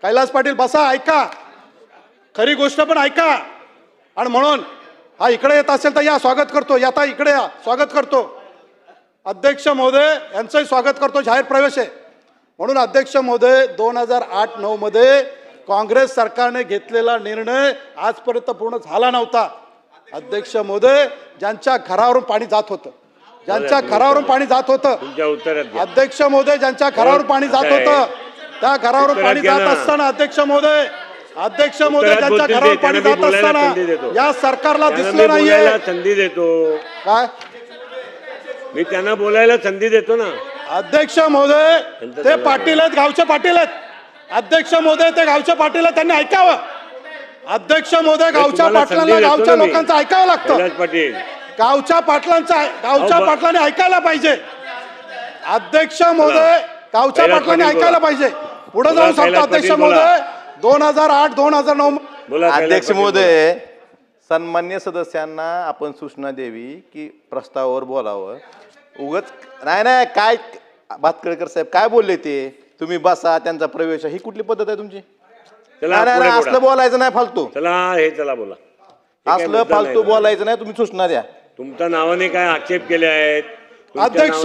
कैलास पाटील बसा, ऐका, खरी गोष्ट पण ऐका. आणि म्हणून हा इकडे येत असेल तर या, स्वागत करतो. या इकडे या, स्वागत करतो. अध्यक्ष महोदय यांचंही स्वागत करतो, जाहीर प्रवेश आहे. म्हणून अध्यक्ष महोदय 2008-9 मध्ये काँग्रेस सरकारने घेतलेला निर्णय आजपर्यंत पूर्ण झाला नव्हता. अध्यक्ष महोदय, ज्यांच्या घरावरून पाणी जात होतं, ज्यांच्या घरावरून पाणी जात होतं, अध्यक्ष महोदय ज्यांच्या घरावरून पाणी जात होतं, त्या घरावरून पाणी जात असताना अध्यक्ष महोदय ज्यांच्या घरावर पाणी जात असताना या सरकारला दिसलं नाहीये. संधी देतो काय मी त्यांना बोलायला संधी देतो ना. अध्यक्ष महोदय ते पाटील आहेत, गावचे पाटील आहेत. अध्यक्ष महोदय ते गावचे पाटील आहेत, त्यांनी ऐकावं. अध्यक्ष महोदय गावच्या पाटलांना गावच्या लोकांचं ऐकावं लागतं. गावच्या पाटलांनी ऐकायला पाहिजे. अध्यक्ष महोदय गावच्या पाटलांनी ऐकायला पाहिजे. पुढे जाऊन सांगतो अध्यक्ष महोदय 2008-2009 अध्यक्ष महोदय, सन्मान्य सदस्यांना आपण सूचना द्यावी की प्रस्तावावर बोलावं. उगच नाही काय भातखळकर साहेब काय बोलले ते, तुम्ही बसा, त्यांचा प्रवेश, ही कुठली पद्धत आहे तुमची? असलं बोलायचं नाही फालतू. चला बोला. असलं फालतू बोलायचं नाही. तुम्ही सूचना द्या. तुमच्या नावाने काय आक्षेप केले आहेत अध्यक्ष